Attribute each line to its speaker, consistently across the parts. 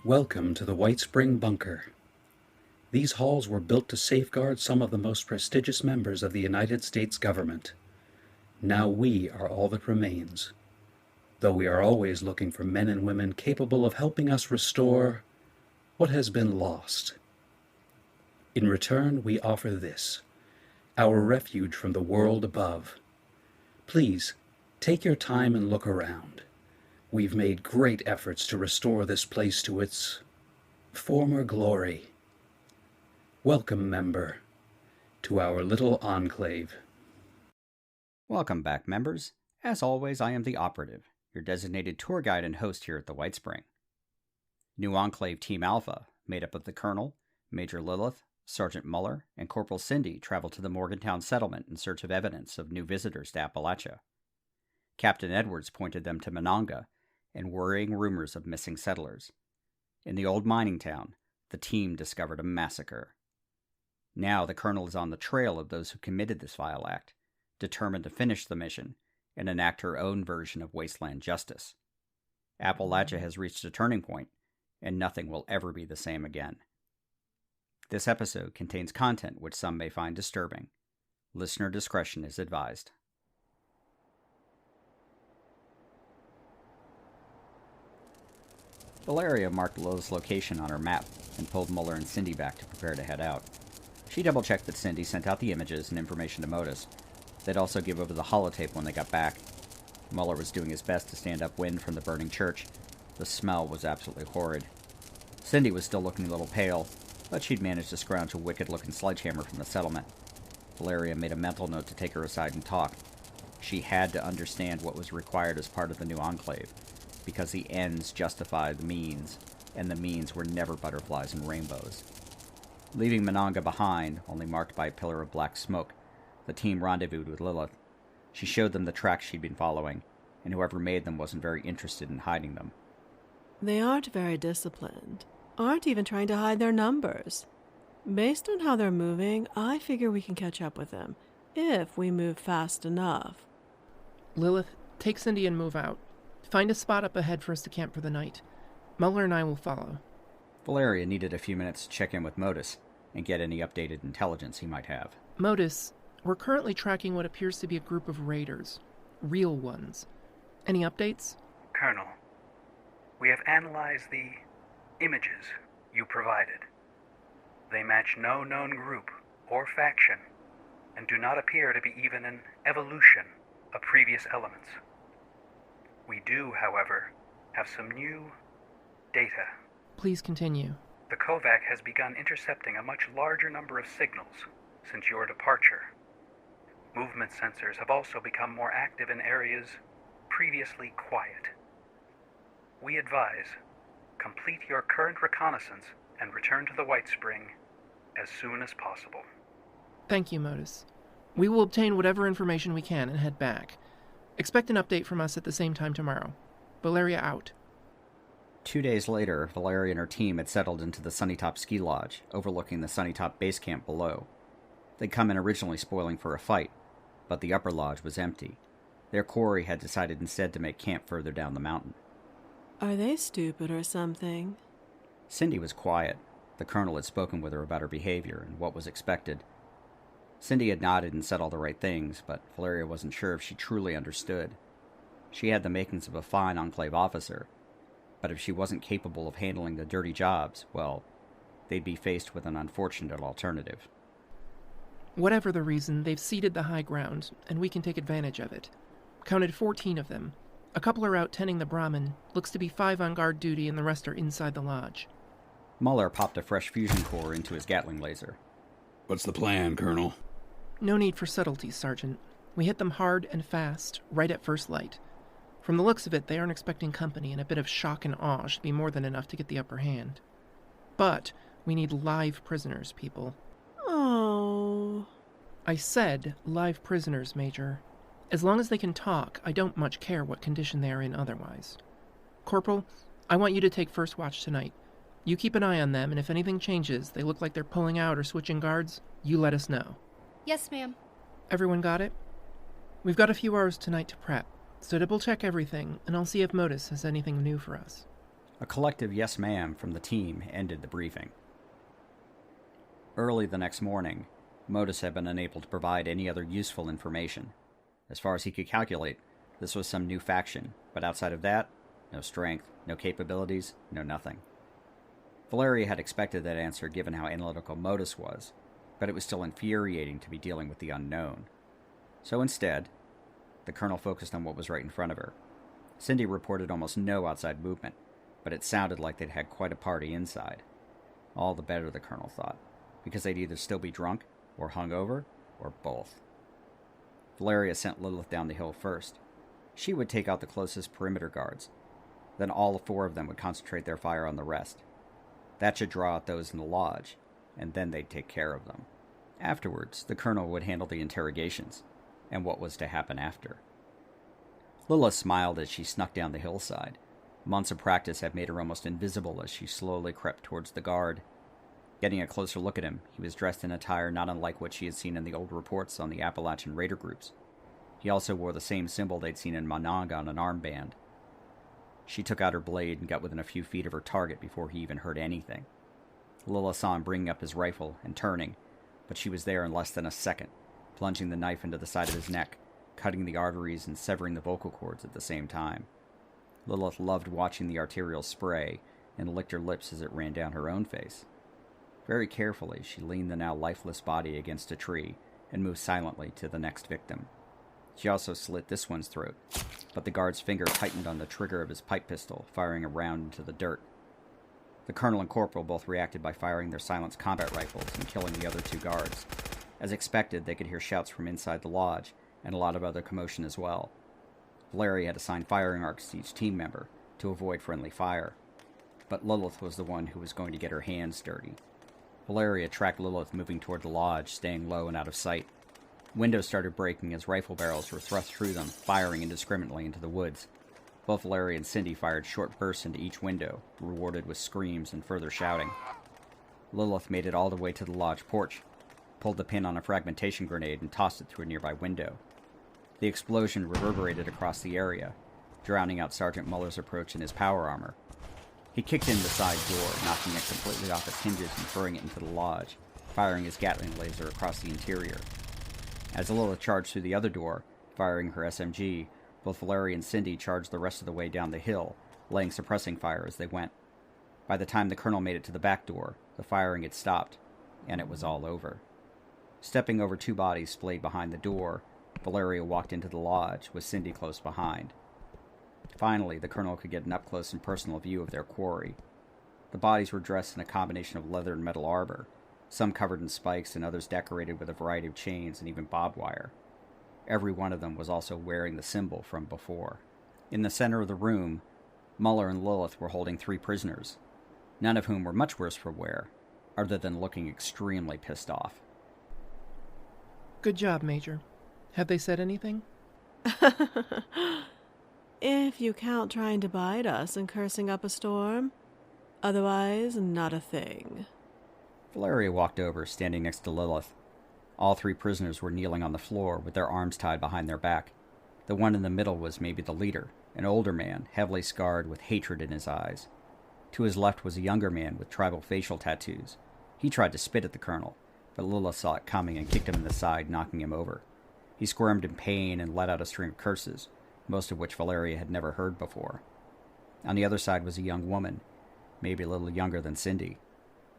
Speaker 1: Welcome to the White Spring Bunker. These halls were built to safeguard some of the most prestigious members of the United States government. Now we are all that remains, though we are always looking for men and women capable of helping us restore what has been lost. In return, we offer this, our refuge from the world above. Please, take your time and look around. We've made great efforts to restore this place to its former glory. Welcome, member, to our little enclave.
Speaker 2: Welcome back, members. As always, I am the Operative, your designated tour guide and host here at the White Spring. New Enclave Team Alpha, made up of the Colonel, Major Lilith, Sergeant Mueller, and Corporal Cindy, traveled to the Morgantown Settlement in search of evidence of new visitors to Appalachia. Captain Edwards pointed them to Monongah and worrying rumors of missing settlers. In the old mining town, the team discovered a massacre. Now the Colonel is on the trail of those who committed this vile act, determined to finish the mission and enact her own version of Wasteland justice. Appalachia has reached a turning point, and nothing will ever be the same again. This episode contains content which some may find disturbing. Listener discretion is advised. Valeria marked Lilith's location on her map and pulled Mueller and Cindy back to prepare to head out. She double-checked that Cindy sent out the images and information to Modus. They'd also give over the holotape when they got back. Mueller was doing his best to stand upwind from the burning church. The smell was absolutely horrid. Cindy was still looking a little pale, but she'd managed to scrounge a wicked-looking sledgehammer from the settlement. Valeria made a mental note to take her aside and talk. She had to understand what was required as part of the new enclave, because the ends justified the means, and the means were never butterflies and rainbows. Leaving Monongah behind, only marked by a pillar of black smoke, the team rendezvoused with Lilith. She showed them the tracks she'd been following, and whoever made them wasn't very interested in hiding them.
Speaker 3: They aren't very disciplined, aren't even trying to hide their numbers. Based on how they're moving, I figure we can catch up with them, if we move fast enough.
Speaker 4: Lilith, take Cindy and move out. Find a spot up ahead for us to camp for the night. Mueller and I will follow.
Speaker 2: Valeria needed a few minutes to check in with Modus and get any updated intelligence he might have.
Speaker 4: Modus, we're currently tracking what appears to be a group of raiders. Real ones. Any updates?
Speaker 1: Colonel, we have analyzed the images you provided. They match no known group or faction and do not appear to be even an evolution of previous elements. We do, however, have some new data.
Speaker 4: Please continue.
Speaker 1: The Kovac has begun intercepting a much larger number of signals since your departure. Movement sensors have also become more active in areas previously quiet. We advise, complete your current reconnaissance and return to the White Spring as soon as possible.
Speaker 4: Thank you, Modus. We will obtain whatever information we can and head back. Expect an update from us at the same time tomorrow. Valeria out.
Speaker 2: 2 days later, Valeria and her team had settled into the SunnyTop ski lodge, overlooking the SunnyTop base camp below. They'd come in originally spoiling for a fight, but the upper lodge was empty. Their quarry had decided instead to make camp further down the mountain.
Speaker 3: Are they stupid or something?
Speaker 2: Cindy was quiet. The Colonel had spoken with her about her behavior and what was expected. Cindy had nodded and said all the right things, but Valeria wasn't sure if she truly understood. She had the makings of a fine Enclave officer, but if she wasn't capable of handling the dirty jobs, well, they'd be faced with an unfortunate alternative.
Speaker 4: Whatever the reason, they've ceded the high ground, and we can take advantage of it. Counted 14 of them. A couple are out tending the Brahmin, looks to be 5 on guard duty, and the rest are inside the lodge.
Speaker 2: Mueller popped a fresh fusion core into his Gatling laser.
Speaker 5: What's the plan, Colonel?
Speaker 4: No need for subtleties, Sergeant. We hit them hard and fast, right at first light. From the looks of it, they aren't expecting company, and a bit of shock and awe should be more than enough to get the upper hand. But we need live prisoners, people.
Speaker 3: Oh.
Speaker 4: I said live prisoners, Major. As long as they can talk, I don't much care what condition they are in otherwise. Corporal, I want you to take first watch tonight. You keep an eye on them, and if anything changes, they look like they're pulling out or switching guards, you let us know.
Speaker 6: Yes, ma'am.
Speaker 4: Everyone got it? We've got a few hours tonight to prep, so double-check everything, and I'll see if Modus has anything new for us.
Speaker 2: A collective yes ma'am from the team ended the briefing. Early the next morning, Modus had been unable to provide any other useful information. As far as he could calculate, this was some new faction, but outside of that, no strength, no capabilities, no nothing. Valeria had expected that answer given how analytical Modus was, but it was still infuriating to be dealing with the unknown. So instead, the colonel focused on what was right in front of her. Cindy reported almost no outside movement, but it sounded like they'd had quite a party inside. All the better, the colonel thought, because they'd either still be drunk, or hungover, or both. Valeria sent Lilith down the hill first. She would take out the closest perimeter guards. Then all 4 of them would concentrate their fire on the rest. That should draw out those in the lodge, and then they'd take care of them. Afterwards, the colonel would handle the interrogations, and what was to happen after. Lilith smiled as she snuck down the hillside. Months of practice had made her almost invisible as she slowly crept towards the guard. Getting a closer look at him, he was dressed in attire not unlike what she had seen in the old reports on the Appalachian raider groups. He also wore the same symbol they'd seen in Monongah on an armband. She took out her blade and got within a few feet of her target before he even heard anything. Lilith saw him bringing up his rifle and turning, but she was there in less than a second, plunging the knife into the side of his neck, cutting the arteries and severing the vocal cords at the same time. Lilith loved watching the arterial spray and licked her lips as it ran down her own face. Very carefully, she leaned the now lifeless body against a tree and moved silently to the next victim. She also slit this one's throat, but the guard's finger tightened on the trigger of his pipe pistol, firing a round into the dirt. The colonel and corporal both reacted by firing their silenced combat rifles and killing the other 2 guards. As expected, they could hear shouts from inside the lodge, and a lot of other commotion as well. Valeria had assigned firing arcs to each team member to avoid friendly fire, but Lilith was the one who was going to get her hands dirty. Valeria tracked Lilith moving toward the lodge, staying low and out of sight. Windows started breaking as rifle barrels were thrust through them, firing indiscriminately into the woods. Both Valeria and Cindy fired short bursts into each window, rewarded with screams and further shouting. Lilith made it all the way to the lodge porch, pulled the pin on a fragmentation grenade, and tossed it through a nearby window. The explosion reverberated across the area, drowning out Sergeant Mueller's approach in his power armor. He kicked in the side door, knocking it completely off its hinges and throwing it into the lodge, firing his Gatling laser across the interior. As Lilith charged through the other door, firing her SMG, both Valeria and Cindy charged the rest of the way down the hill, laying suppressing fire as they went. By the time the colonel made it to the back door, the firing had stopped, and it was all over. Stepping over 2 bodies splayed behind the door, Valeria walked into the lodge, with Cindy close behind. Finally, the colonel could get an up-close and personal view of their quarry. The bodies were dressed in a combination of leather and metal armor, some covered in spikes and others decorated with a variety of chains and even barbed wire. Every one of them was also wearing the symbol from before. In the center of the room, Mueller and Lilith were holding 3 prisoners, none of whom were much worse for wear, other than looking extremely pissed off.
Speaker 4: Good job, Major. Have they said anything?
Speaker 3: If you count trying to bite us and cursing up a storm. Otherwise, not a thing.
Speaker 2: Valeria walked over, standing next to Lilith. All 3 prisoners were kneeling on the floor with their arms tied behind their back. The one in the middle was maybe the leader, an older man, heavily scarred with hatred in his eyes. To his left was a younger man with tribal facial tattoos. He tried to spit at the colonel, but Lilith saw it coming and kicked him in the side, knocking him over. He squirmed in pain and let out a string of curses, most of which Valeria had never heard before. On the other side was a young woman, maybe a little younger than Cindy.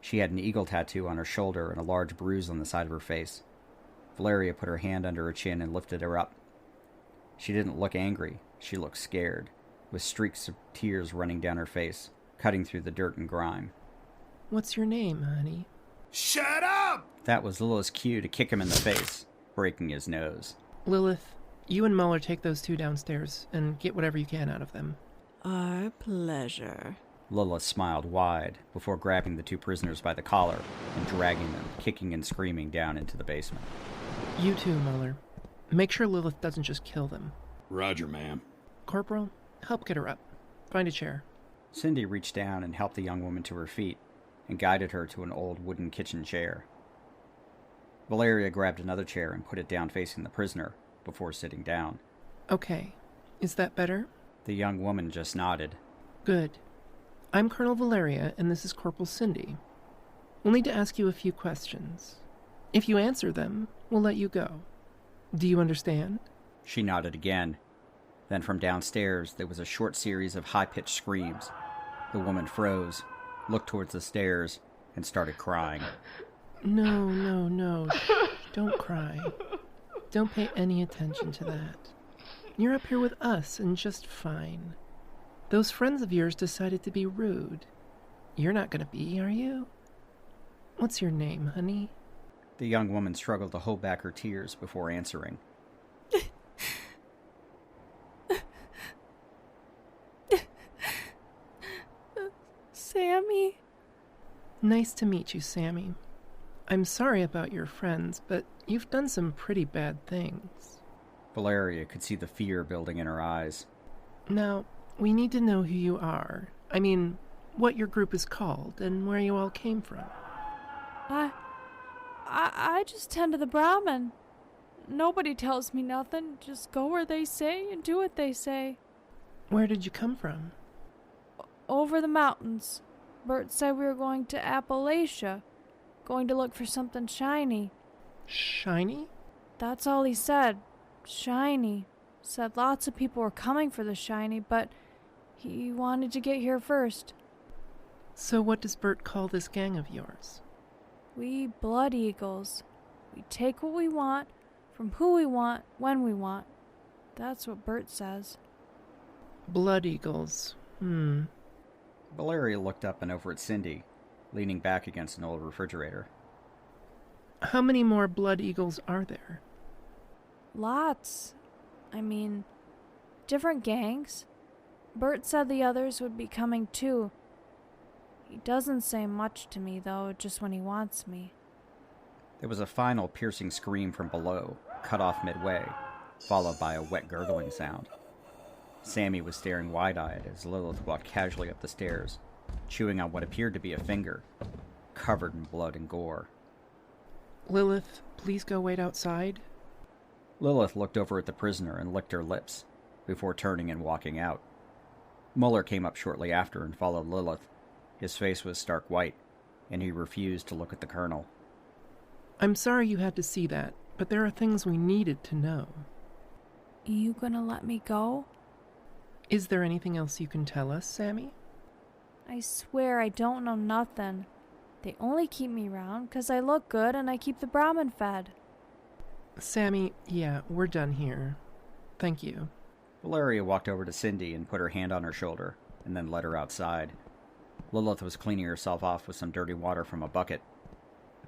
Speaker 2: She had an eagle tattoo on her shoulder and a large bruise on the side of her face. Valeria put her hand under her chin and lifted her up. She didn't look angry. She looked scared, with streaks of tears running down her face, cutting through the dirt and grime.
Speaker 4: What's your name, honey?
Speaker 5: Shut up!
Speaker 2: That was Lilith's cue to kick him in the face, breaking his nose.
Speaker 4: Lilith, you and Mueller take those 2 downstairs and get whatever you can out of them.
Speaker 3: Our pleasure.
Speaker 2: Lilith smiled wide before grabbing the 2 prisoners by the collar and dragging them, kicking and screaming, down into the basement.
Speaker 4: You too, Mueller. Make sure Lilith doesn't just kill them.
Speaker 5: Roger, ma'am.
Speaker 4: Corporal, help get her up. Find a chair.
Speaker 2: Cindy reached down and helped the young woman to her feet and guided her to an old wooden kitchen chair. Valeria grabbed another chair and put it down facing the prisoner before sitting down.
Speaker 4: Okay. Is that better?
Speaker 2: The young woman just nodded.
Speaker 4: Good. I'm Colonel Valeria, and this is Corporal Cindy. We'll need to ask you a few questions. If you answer them, we'll let you go. Do you understand?
Speaker 2: She nodded again. Then from downstairs, there was a short series of high-pitched screams. The woman froze, looked towards the stairs, and started crying.
Speaker 4: No. Shh. Don't cry. Don't pay any attention to that. You're up here with us and just fine. Those friends of yours decided to be rude. You're not going to be, are you? What's your name, honey?
Speaker 2: The young woman struggled to hold back her tears before answering.
Speaker 3: Sammy?
Speaker 4: Nice to meet you, Sammy. I'm sorry about your friends, but you've done some pretty bad things.
Speaker 2: Valeria could see the fear building in her eyes.
Speaker 4: Now, we need to know who you are. I mean, what your group is called and where you all came from.
Speaker 6: I just tend to the Brahmin. Nobody tells me nothing. Just go where they say and do what they say.
Speaker 4: Where did you come from?
Speaker 6: Over the mountains. Bert said we were going to Appalachia. Going to look for something shiny.
Speaker 4: Shiny?
Speaker 6: That's all he said. Shiny. Said lots of people were coming for the shiny, but he wanted to get here first.
Speaker 4: So what does Bert call this gang of yours?
Speaker 6: We Blood Eagles. We take what we want, from who we want, when we want. That's what Bert says.
Speaker 4: Blood Eagles.
Speaker 2: Valeria looked up and over at Cindy, leaning back against an old refrigerator.
Speaker 4: How many more Blood Eagles are there?
Speaker 6: Lots. I mean, different gangs. Bert said the others would be coming too. He doesn't say much to me, though, just when he wants me.
Speaker 2: There was a final piercing scream from below, cut off midway, followed by a wet gurgling sound. Sammy was staring wide-eyed as Lilith walked casually up the stairs, chewing on what appeared to be a finger, covered in blood and gore.
Speaker 4: Lilith, please go wait outside.
Speaker 2: Lilith looked over at the prisoner and licked her lips, before turning and walking out. Mueller came up shortly after and followed Lilith. His face was stark white, and he refused to look at the colonel.
Speaker 4: I'm sorry you had to see that, but there are things we needed to know.
Speaker 6: You gonna let me go?
Speaker 4: Is there anything else you can tell us, Sammy?
Speaker 6: I swear I don't know nothing. They only keep me round 'cause I look good and I keep the Brahmin fed.
Speaker 4: Sammy, yeah, we're done here. Thank you.
Speaker 2: Valeria walked over to Cindy and put her hand on her shoulder, and then led her outside. Lilith was cleaning herself off with some dirty water from a bucket.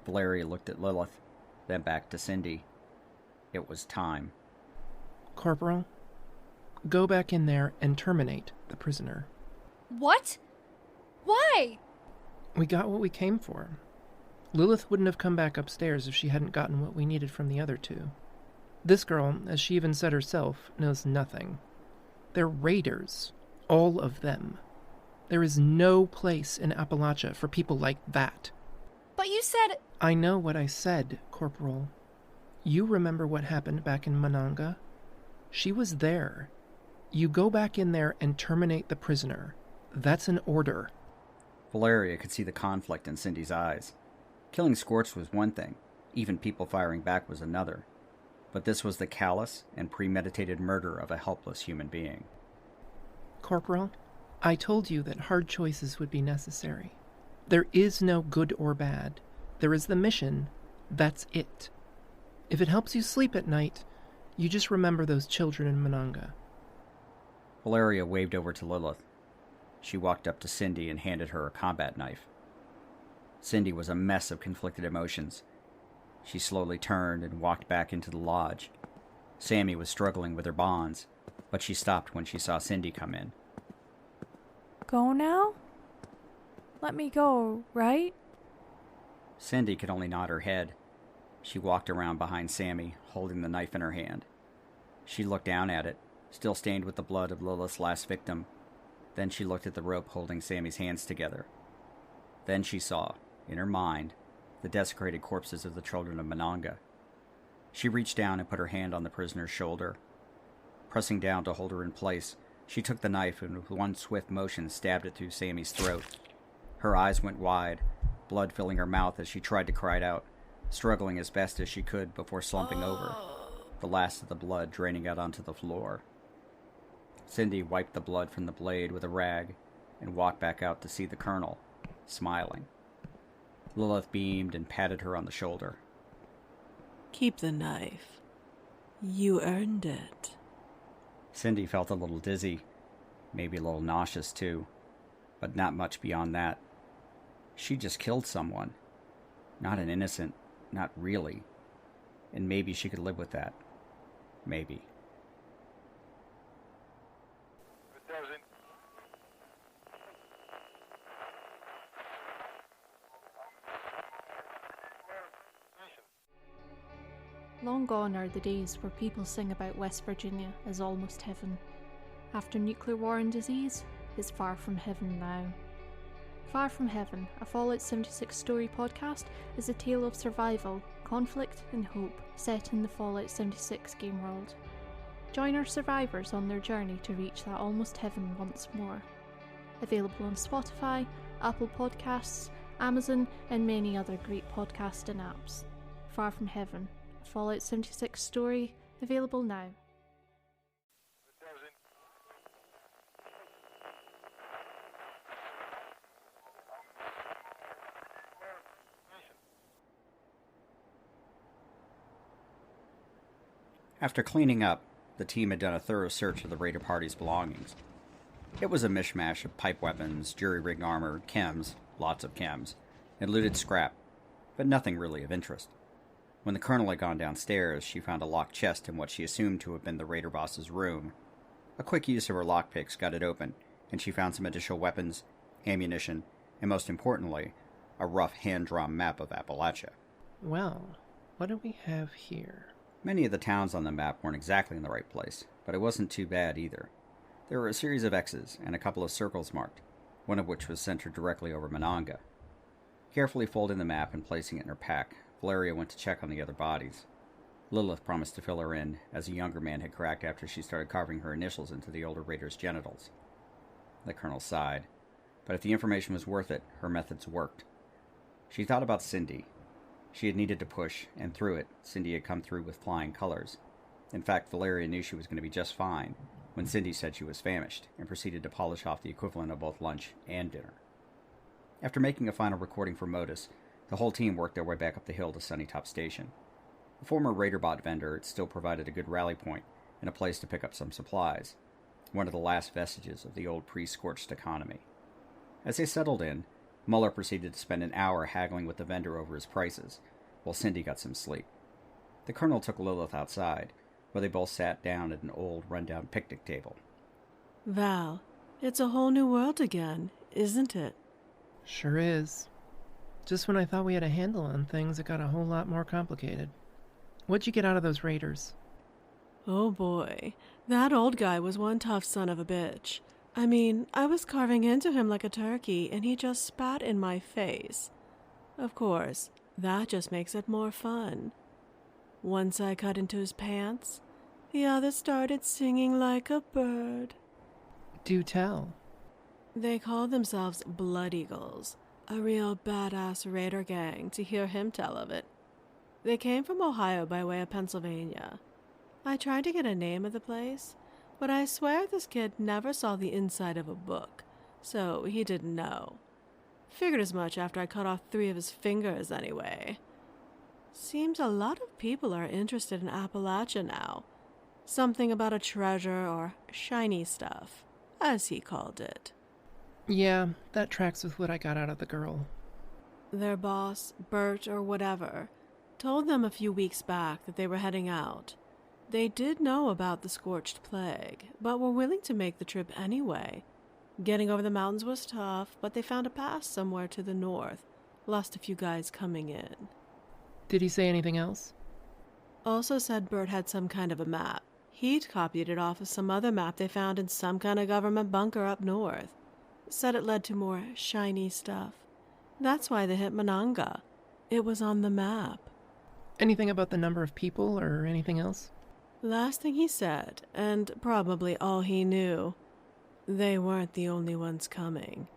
Speaker 2: Valeria looked at Lilith, then back to Cindy. It was time.
Speaker 4: Corporal, go back in there and terminate the prisoner.
Speaker 7: What? Why?
Speaker 4: We got what we came for. Lilith wouldn't have come back upstairs if she hadn't gotten what we needed from the other two. This girl, as she even said herself, knows nothing. They're raiders. All of them. There is no place in Appalachia for people like that.
Speaker 7: But you said...
Speaker 4: I know what I said, Corporal. You remember what happened back in Monongah? She was there. You go back in there and terminate the prisoner. That's an order.
Speaker 2: Valeria could see the conflict in Cindy's eyes. Killing Scorch was one thing, even people firing back was another. But this was the callous and premeditated murder of a helpless human being.
Speaker 4: Corporal, I told you that hard choices would be necessary. There is no good or bad. There is the mission. That's it. If it helps you sleep at night, you just remember those children in Monongah.
Speaker 2: Valeria waved over to Lilith. She walked up to Cindy and handed her a combat knife. Cindy was a mess of conflicted emotions. She slowly turned and walked back into the lodge. Sammy was struggling with her bonds, but she stopped when she saw Cindy come in.
Speaker 6: Go now? Let me go, right?
Speaker 2: Cindy could only nod her head. She walked around behind Sammy, holding the knife in her hand. She looked down at it, still stained with the blood of Lilith's last victim. Then she looked at the rope holding Sammy's hands together. Then she saw, in her mind, the desecrated corpses of the children of Monongah. She reached down and put her hand on the prisoner's shoulder. Pressing down to hold her in place, She took the knife and with one swift motion stabbed it through Sammy's throat. Her eyes went wide, blood filling her mouth as she tried to cry it out, struggling as best as she could before slumping over, the last of the blood draining out onto the floor. Cindy wiped the blood from the blade with a rag and walked back out to see the colonel, smiling. Lilith beamed and patted her on the shoulder.
Speaker 3: Keep the knife. You earned it.
Speaker 2: Cindy felt a little dizzy, maybe a little nauseous too, but not much beyond that. She just killed someone. Not an innocent, not really. And maybe she could live with that. Maybe.
Speaker 8: Long gone are the days where people sing about West Virginia as almost heaven. After nuclear war and disease, it's far from heaven now. Far from Heaven, a Fallout 76 story podcast, is a tale of survival, conflict, and hope set in the Fallout 76 game world. Join our survivors on their journey to reach that almost heaven once more. Available on Spotify, Apple Podcasts, Amazon, and many other great podcasting apps. Far from Heaven, a Fallout 76 story, available now.
Speaker 2: After cleaning up, the team had done a thorough search of the raider party's belongings. It was a mishmash of pipe weapons, jury-rig armor, chems, lots of chems, and looted scrap, but nothing really of interest. When the colonel had gone downstairs, she found a locked chest in what she assumed to have been the raider boss's room. A quick use of her lockpicks got it open, and she found some additional weapons, ammunition, and most importantly, a rough hand-drawn map of Appalachia.
Speaker 4: Well, what do we have here?
Speaker 2: Many of the towns on the map weren't exactly in the right place, but it wasn't too bad either. There were a series of X's and a couple of circles marked, one of which was centered directly over Monongah. Carefully folding the map and placing it in her pack, Valeria went to check on the other bodies. Lilith promised to fill her in, as a younger man had cracked after she started carving her initials into the older raider's genitals. The colonel sighed, but if the information was worth it, her methods worked. She thought about Cindy. She had needed to push, and through it, Cindy had come through with flying colors. In fact, Valeria knew she was going to be just fine when Cindy said she was famished, and proceeded to polish off the equivalent of both lunch and dinner. After making a final recording for Modus, the whole team worked their way back up the hill to SunnyTop Station. The former RaiderBot vendor had still provided a good rally point and a place to pick up some supplies, one of the last vestiges of the old pre-scorched economy. As they settled in, Mueller proceeded to spend an hour haggling with the vendor over his prices, while Cindy got some sleep. The colonel took Lilith outside, where they both sat down at an old, run-down picnic table.
Speaker 3: Val, it's a whole new world again, isn't it?
Speaker 4: Sure is. Just when I thought we had a handle on things, it got a whole lot more complicated. What'd you get out of those raiders?
Speaker 3: Oh boy, that old guy was one tough son of a bitch. I mean, I was carving into him like a turkey, and he just spat in my face. Of course, that just makes it more fun. Once I cut into his pants, the other started singing like a bird.
Speaker 4: Do tell.
Speaker 3: They call themselves Blood Eagles, a real badass raider gang, to hear him tell of it. They came from Ohio by way of Pennsylvania. I tried to get a name of the place, but I swear this kid never saw the inside of a book, so he didn't know. Figured as much after I cut off 3 of his fingers anyway. Seems a lot of people are interested in Appalachia now. Something about a treasure or shiny stuff, as he called it.
Speaker 4: Yeah, that tracks with what I got out of the girl.
Speaker 3: Their boss, Bert or whatever, told them a few weeks back that they were heading out. They did know about the scorched plague, but were willing to make the trip anyway. Getting over the mountains was tough, but they found a pass somewhere to the north. Lost a few guys coming in.
Speaker 4: Did he say anything else?
Speaker 3: Also said Bert had some kind of a map. He'd copied it off of some other map they found in some kind of government bunker up north. Said it led to more shiny stuff. That's why they hit Monongah. It was on the map.
Speaker 4: Anything about the number of people or anything else?
Speaker 3: Last thing he said, and probably all he knew, They weren't the only ones coming.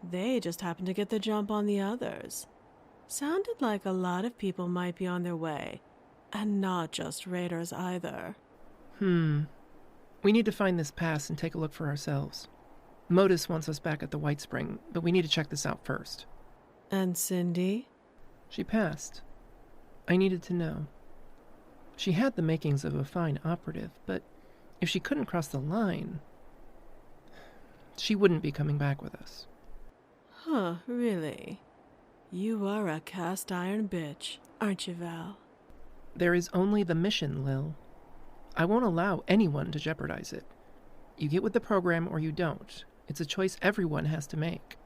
Speaker 3: They just happened to get the jump on the others. Sounded like a lot of people might be on their way, and not just raiders either.
Speaker 4: We need to find this pass and take a look for ourselves. Modus wants us back at the White Spring, but we need to check this out first.
Speaker 3: And Cindy?
Speaker 4: She passed. I needed to know. She had the makings of a fine operative, but if she couldn't cross the line, she wouldn't be coming back with us.
Speaker 3: Huh, really? You are a cast iron bitch, aren't you, Val?
Speaker 4: There is only the mission, Lil. I won't allow anyone to jeopardize it. You get with the program or you don't. It's a choice everyone has to make.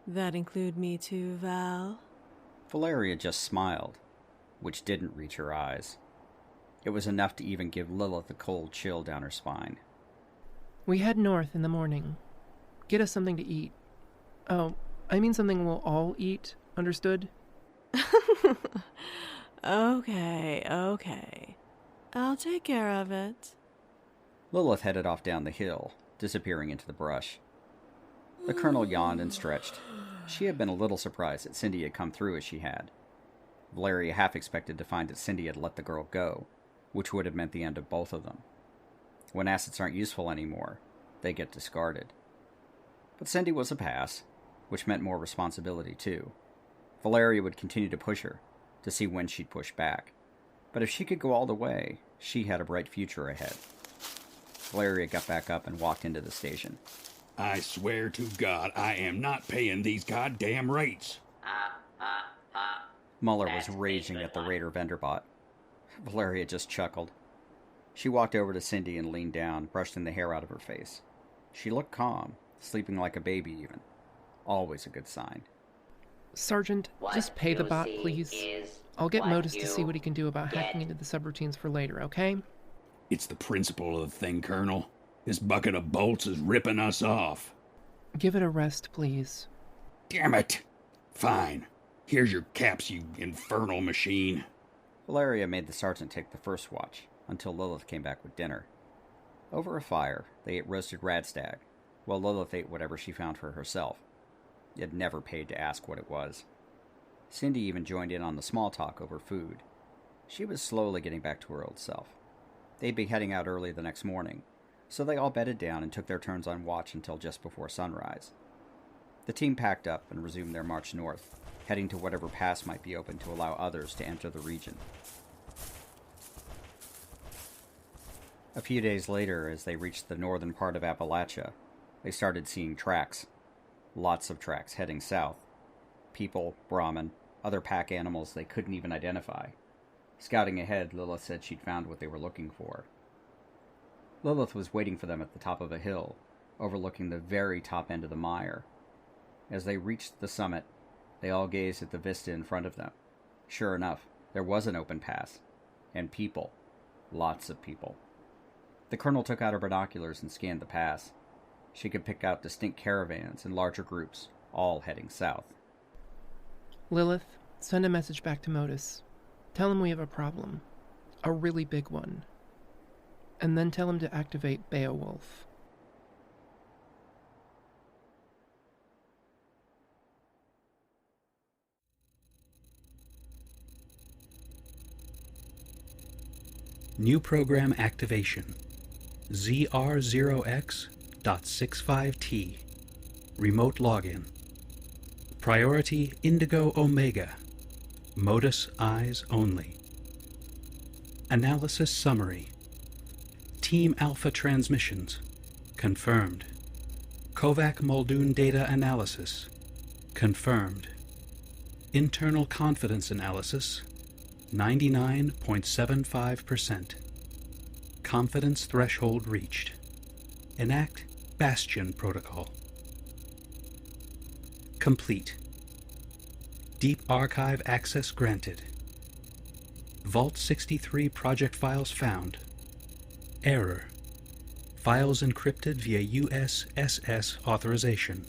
Speaker 3: That include me too, Val?
Speaker 2: Valeria just smiled, which didn't reach her eyes. It was enough to even give Lilith a cold chill down her spine.
Speaker 4: We head north in the morning. Get us something to eat. Oh, I mean something we'll all eat, understood?
Speaker 3: Okay. I'll take care of it.
Speaker 2: Lilith headed off down the hill, disappearing into the brush. The colonel yawned and stretched. She had been a little surprised that Cindy had come through as she had. Valeria half expected to find that Cindy had let the girl go, which would have meant the end of both of them. When assets aren't useful anymore, they get discarded. But Cindy was a pass, which meant more responsibility too. Valeria would continue to push her, to see when she'd push back. But if she could go all the way, she had a bright future ahead. Valeria got back up and walked into the station.
Speaker 5: I swear to God, I am not paying these goddamn rates.
Speaker 2: Mueller was raging at the Raider vendor bot. Valeria just chuckled. She walked over to Cindy and leaned down, brushing the hair out of her face. She looked calm, sleeping like a baby even. Always a good sign.
Speaker 4: Sergeant, just pay the bot, please. I'll get Modus to see what he can do about hacking into the subroutines for later, okay?
Speaker 5: It's the principle of the thing, Colonel. This bucket of bolts is ripping us off.
Speaker 4: Give it a rest, please.
Speaker 5: Damn it! Fine. Here's your caps, you infernal machine.
Speaker 2: Valeria made the sergeant take the first watch, until Lilith came back with dinner. Over a fire, they ate roasted radstag, while Lilith ate whatever she found for herself. It never paid to ask what it was. Cindy even joined in on the small talk over food. She was slowly getting back to her old self. They'd be heading out early the next morning, so they all bedded down and took their turns on watch until just before sunrise. The team packed up and resumed their march north, heading to whatever pass might be open to allow others to enter the region. A few days later, as they reached the northern part of Appalachia, they started seeing tracks. Lots of tracks heading south. People, Brahmin, other pack animals they couldn't even identify. Scouting ahead, Lilith said she'd found what they were looking for. Lilith was waiting for them at the top of a hill, overlooking the very top end of the mire. As they reached the summit, they all gazed at the vista in front of them. Sure enough, there was an open pass. And people. Lots of people. The colonel took out her binoculars and scanned the pass. She could pick out distinct caravans and larger groups, all heading south.
Speaker 4: Lilith, send a message back to Modus. Tell him we have a problem. A really big one. And then tell him to activate Beowulf.
Speaker 1: New program activation. ZR0X.65T. Remote login. Priority Indigo Omega. Modus eyes only. Analysis summary. Team Alpha transmissions. Confirmed. Kovac Muldoon data analysis. Confirmed. Internal confidence analysis. 99.75%. Confidence threshold reached. Enact Bastion Protocol. Complete. Deep Archive access granted. Vault 63 project files found. Error. Files encrypted via USSS authorization.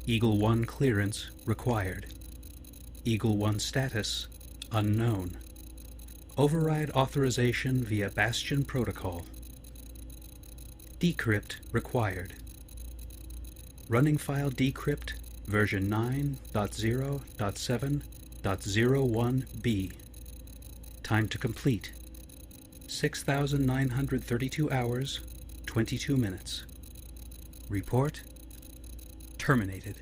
Speaker 1: Eagle 1 clearance required. Eagle 1 status unknown. Override authorization via Bastion Protocol. Decrypt required. Running file decrypt version 9.0.7.01b. Time to complete 6,932 hours, 22 minutes. Report terminated.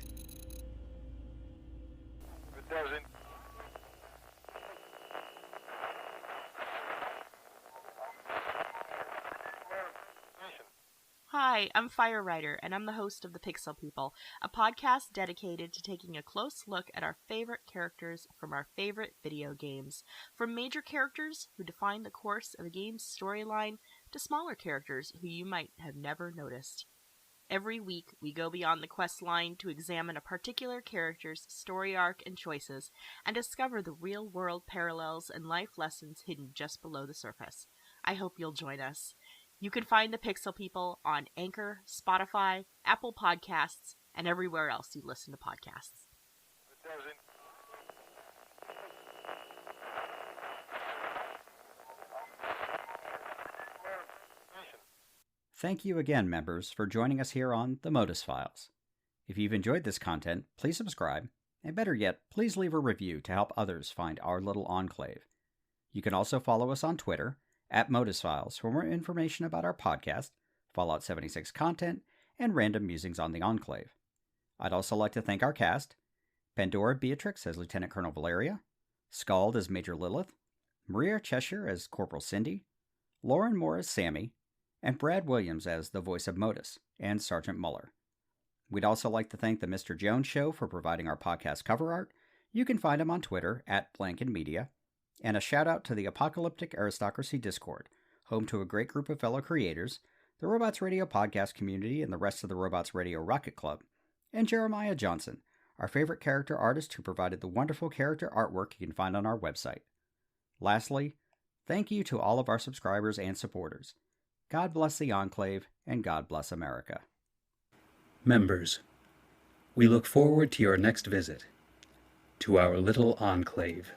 Speaker 9: Hi, I'm Fire Rider, and I'm the host of The Pixel People, a podcast dedicated to taking a close look at our favorite characters from our favorite video games. From major characters who define the course of a game's storyline to smaller characters who you might have never noticed. Every week, we go beyond the quest line to examine a particular character's story arc and choices, and discover the real-world parallels and life lessons hidden just below the surface. I hope you'll join us. You can find the Pixel People on Anchor, Spotify, Apple Podcasts, and everywhere else you listen to podcasts.
Speaker 2: Thank you again, members, for joining us here on The Modus Files. If you've enjoyed this content, please subscribe, and better yet, please leave a review to help others find our little enclave. You can also follow us on Twitter, @Modus Files, for more information about our podcast, Fallout 76 content, and random musings on the Enclave. I'd also like to thank our cast: Pandora Beatrix as Lieutenant Colonel Valeria, Scald as Major Lilith, Maria Cheshire as Corporal Cindy, Lauren Moore as Sammy, and Brad Williams as the voice of Modus and Sergeant Mueller. We'd also like to thank the Mr. Jones Show for providing our podcast cover art. You can find him on Twitter @BlankenMedia. And a shout out to the Apocalyptic Aristocracy Discord, home to a great group of fellow creators, the Robots Radio podcast community, and the rest of the Robots Radio Rocket Club, and Jeremiah Johnson, our favorite character artist who provided the wonderful character artwork you can find on our website. Lastly, thank you to all of our subscribers and supporters. God bless the Enclave, and God bless America.
Speaker 1: Members, we look forward to your next visit to our little enclave.